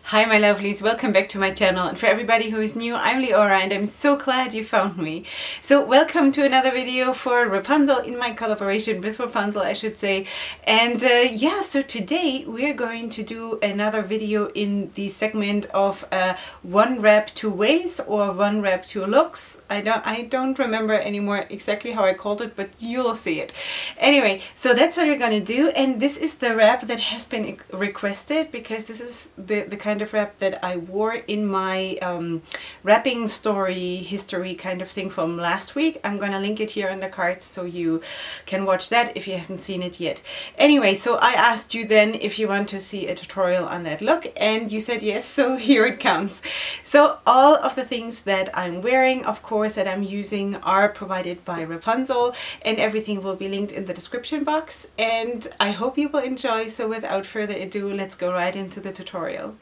Hi my lovelies, welcome back to my channel, and for everybody who is new, I'm Leorah and I'm so glad you found me. So welcome to another video for Wrapunzel, in my collaboration with Wrapunzel I should say. And yeah, so today we're going to do another video in the segment of one wrap two ways or one wrap two looks. I don't remember anymore exactly how I called it, but you'll see it. Anyway, so that's what we're going to do, and this is the wrap that has been requested because this is the kind of wrap that I wore in my wrapping story history kind of thing from last week. I'm gonna link it here in the cards so you can watch that if you haven't seen it yet. Anyway, so I asked you then if you want to see a tutorial on that look, and you said yes, so here it comes. So all of the things that I'm wearing, of course, that I'm using are provided by Wrapunzel, and everything will be linked in the description box, and I hope you will enjoy. So without further ado, let's go right into the tutorial.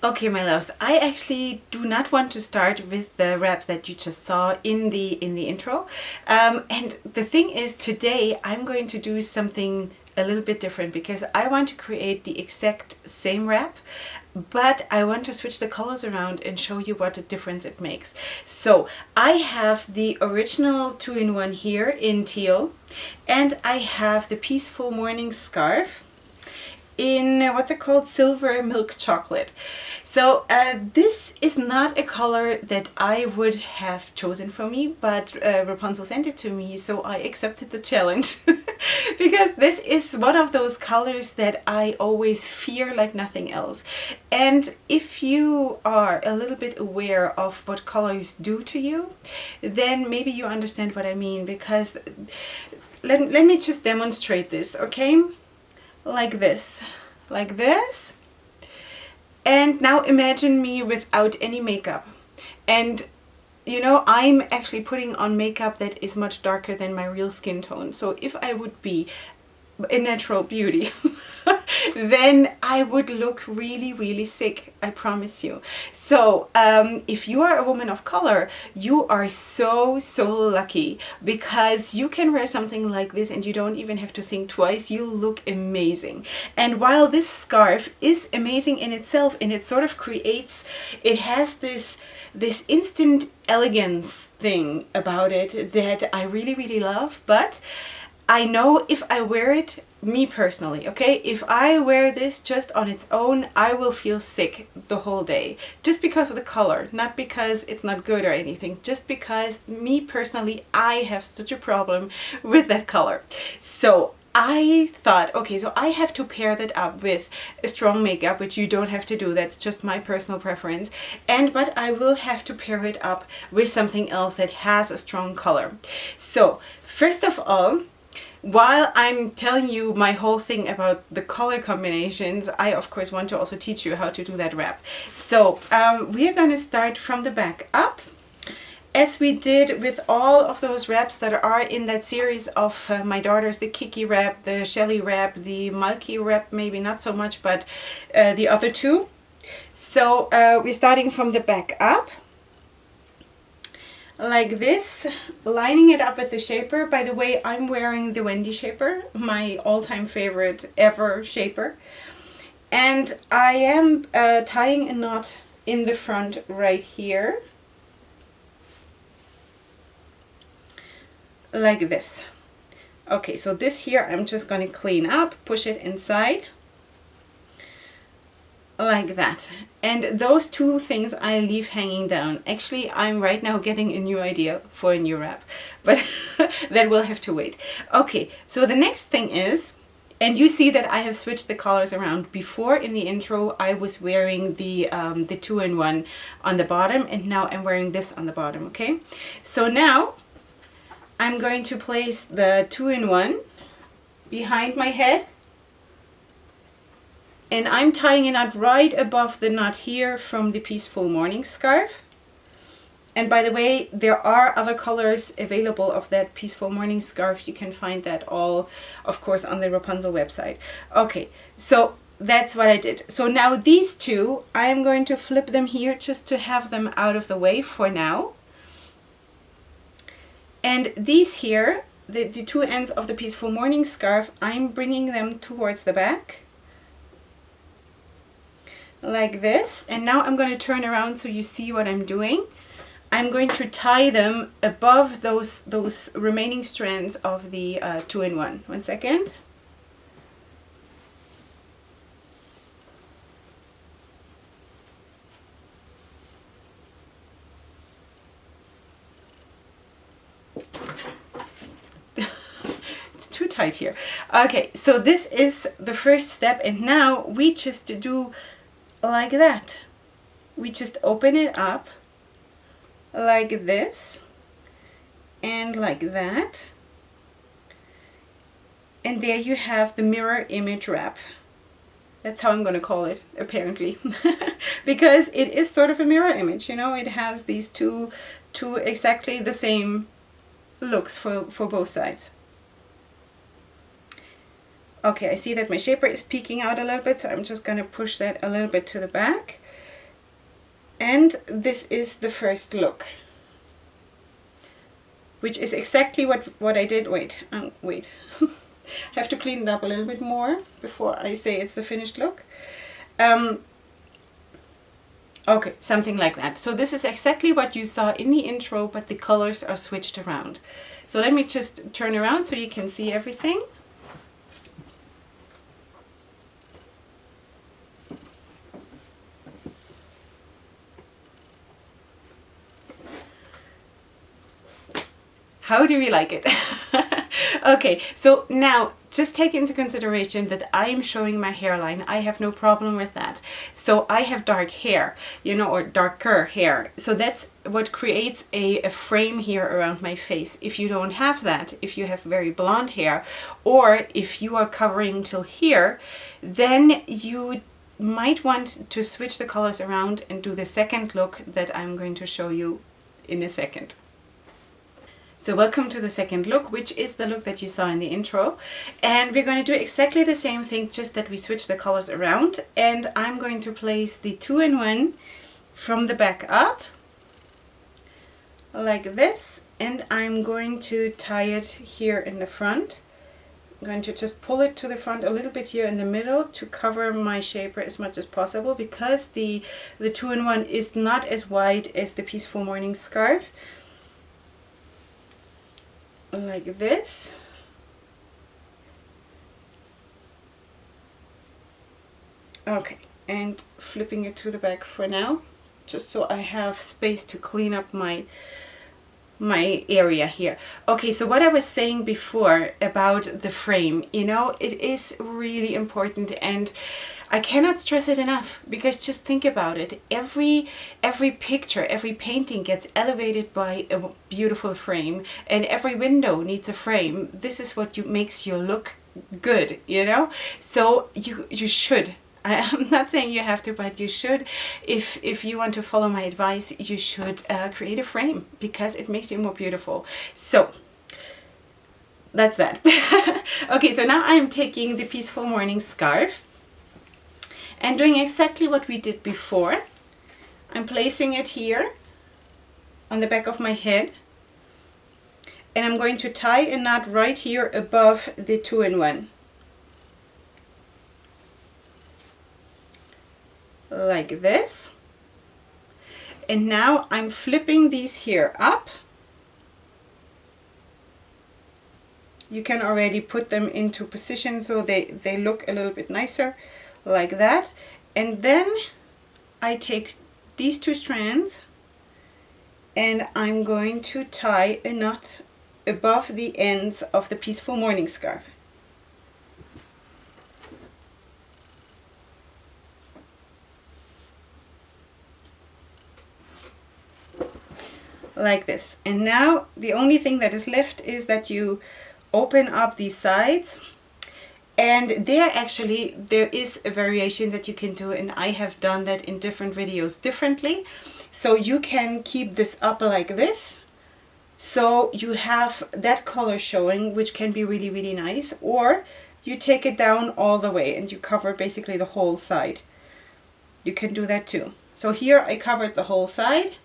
Okay, my loves, I actually do not want to start with the wrap that you just saw in the intro. And the thing is, today I'm going to do something a little bit different because I want to create the exact same wrap, but I want to switch the colors around and show you what a difference it makes. So I have the original 2-in-1 here in teal, and I have the Peaceful Morning scarf in what's it called, silver milk chocolate. So this is not a color that I would have chosen for me, but Rapunzel sent it to me, so I accepted the challenge because this is one of those colors that I always fear like nothing else. And if you are a little bit aware of what colors do to you, then maybe you understand what I mean, because let me just demonstrate this, okay? Like this, and now imagine me without any makeup, and you know, I'm actually putting on makeup that is much darker than my real skin tone. So if I would be a natural beauty then I would look really sick, I promise you. So if you are a woman of color, you are so lucky, because you can wear something like this and you don't even have to think twice. You look amazing. And while this scarf is amazing in itself, and it sort of creates, it has this instant elegance thing about it that I really love. But I know if I wear it, me personally, okay, if I wear this just on its own, I will feel sick the whole day, just because of the color, not because it's not good or anything, just because me personally, I have such a problem with that color. So I thought, okay, so I have to pair that up with a strong makeup, which you don't have to do, that's just my personal preference, but I will have to pair it up with something else that has a strong color. So first of all, while I'm telling you my whole thing about the color combinations, I of course want to also teach you how to do that wrap. So we're going to start from the back up, as we did with all of those wraps that are in that series of my daughters, the Kiki wrap, the Shelly wrap, the Malky wrap, maybe not so much, but the other two. So we're starting from the back up, like this, lining it up with the shaper. By the way, I'm wearing the Wendy shaper, my all-time favorite ever shaper, and I am tying a knot in the front right here, like this. Okay, so this here I'm just going to clean up, push it inside like that, and those two things I leave hanging down. Actually, I'm right now getting a new idea for a new wrap, but that will have to wait. Okay, so the next thing is, and you see that I have switched the colors around. Before in the intro I was wearing the 2-in-1 on the bottom, and now I'm wearing this on the bottom, okay? So now I'm going to place the 2-in-1 behind my head, and I'm tying a knot right above the knot here from the Peaceful Morning scarf. And by the way, there are other colors available of that Peaceful Morning scarf. You can find that all, of course, on the Wrapunzel website. Okay, so that's what I did. So now these two, I'm going to flip them here just to have them out of the way for now. And these here, the two ends of the Peaceful Morning scarf, I'm bringing them towards the back, like this. And now I'm going to turn around so you see what I'm doing. I'm going to tie them above those remaining strands of the 2-in-1. 1 second. It's too tight here. Okay, so this is the first step, and now we just do like that. We just open it up like this and like that, and there you have the mirror image wrap. That's how I'm going to call it, apparently. Because it is sort of a mirror image, you know. It has these two exactly the same looks for both sides. Okay, I see that my shaper is peeking out a little bit, so I'm just going to push that a little bit to the back. And this is the first look, which is exactly what I did. Wait. I have to clean it up a little bit more before I say it's the finished look. Okay, something like that. So this is exactly what you saw in the intro, but the colors are switched around. So let me just turn around so you can see everything. How do we like it? Okay, so now just take into consideration that I'm showing my hairline. I have no problem with that. So I have dark hair, you know, or darker hair. So that's what creates a frame here around my face. If you don't have that, if you have very blonde hair, or if you are covering till here, then you might want to switch the colors around and do the second look that I'm going to show you in a second. So welcome to the second look, which is the look that you saw in the intro. And we're going to do exactly the same thing, just that we switch the colors around. And I'm going to place the 2-in-1 from the back up, like this. And I'm going to tie it here in the front. I'm going to just pull it to the front a little bit here in the middle to cover my shaper as much as possible, because the 2-in-1 is not as wide as the Peaceful Morning scarf. Like this. Okay, and flipping it to the back for now, just so I have space to clean up my area here. Okay, so what I was saying before about the frame, you know, it is really important, and I cannot stress it enough, because just think about it. Every picture, every painting gets elevated by a beautiful frame, and every window needs a frame. This is what makes you look good, you know? So you should. I'm not saying you have to, but you should. If you want to follow my advice, you should create a frame, because it makes you more beautiful. So that's that. Okay, so now I'm taking the Peaceful Morning scarf and doing exactly what we did before. I'm placing it here on the back of my head, and I'm going to tie a knot right here above the 2-in-1. Like this. And now I'm flipping these here up. You can already put them into position so they look a little bit nicer, like that. And then I take these 2 strands and I'm going to tie a knot above the ends of the Peaceful Morning scarf. Like this. And now the only thing that is left is that you open up these sides. And there is a variation that you can do, and I have done that in different videos differently. So you can keep this up like this, so you have that color showing, which can be really, really nice. Or you take it down all the way and you cover basically the whole side. You can do that too. So here I covered the whole side,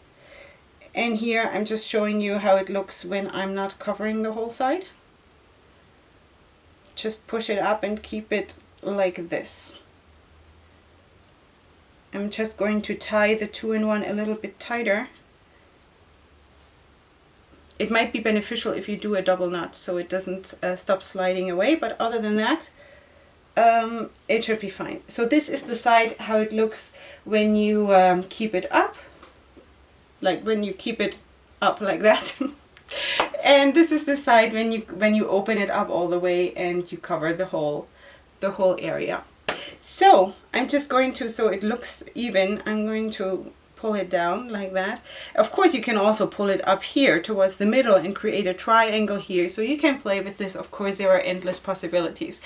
and here I'm just showing you how it looks when I'm not covering the whole side. Just push it up and keep it like this. I'm just going to tie the 2-in-1 a little bit tighter. It might be beneficial if you do a double knot so it doesn't stop sliding away, but other than that, it should be fine. So this is the side how it looks when you keep it up, like when you keep it up like that. And this is the side when you open it up all the way and you cover the whole area. So I'm just going to, so it looks even, I'm going to pull it down like that. Of course you can also pull it up here towards the middle and create a triangle here, so you can play with this. Of course there are endless possibilities.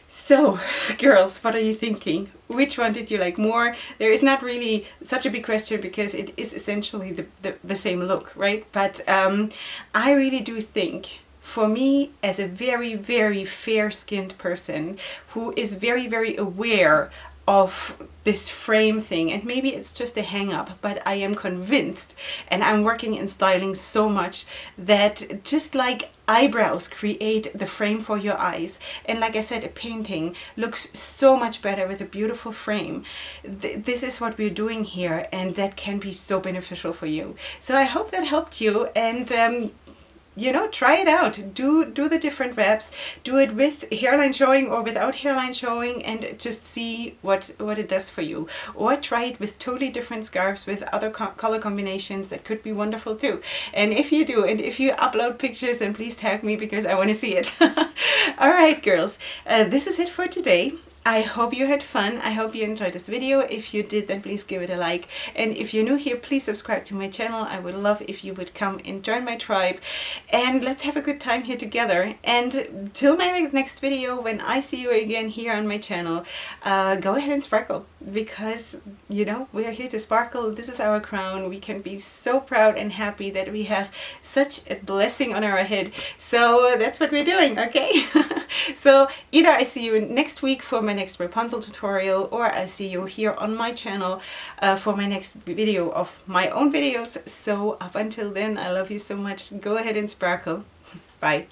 So girls, what are you thinking? Which one did you like more? There is not really such a big question because it is essentially the same look, right? But I really do think, for me, as a very, very fair-skinned person who is very, very aware of this frame thing, and maybe it's just a hang-up, but I am convinced, and I'm working in styling so much, that just like eyebrows create the frame for your eyes, and like I said, a painting looks so much better with a beautiful frame. This is what we're doing here, and that can be so beneficial for you. So I hope that helped you, and you know, try it out. Do the different wraps. Do it with hairline showing or without hairline showing, and just see what it does for you. Or try it with totally different scarves with other color combinations. That could be wonderful too. And if you do, and if you upload pictures, then please tag me because I want to see it. All right, girls, this is it for today. I hope you had fun. I hope you enjoyed this video. If you did, then please give it a like. And if you're new here, please subscribe to my channel. I would love if you would come and join my tribe. And let's have a good time here together. And till my next video, when I see you again here on my channel, go ahead and sparkle. Because, you know, we are here to sparkle. This is our crown. We can be so proud and happy that we have such a blessing on our head. So that's what we're doing, okay? So either I see you next week for my next Wrapunzel tutorial, or I see you here on my channel for my next video of my own videos. So up until then, I love you so much. Go ahead and sparkle. Bye.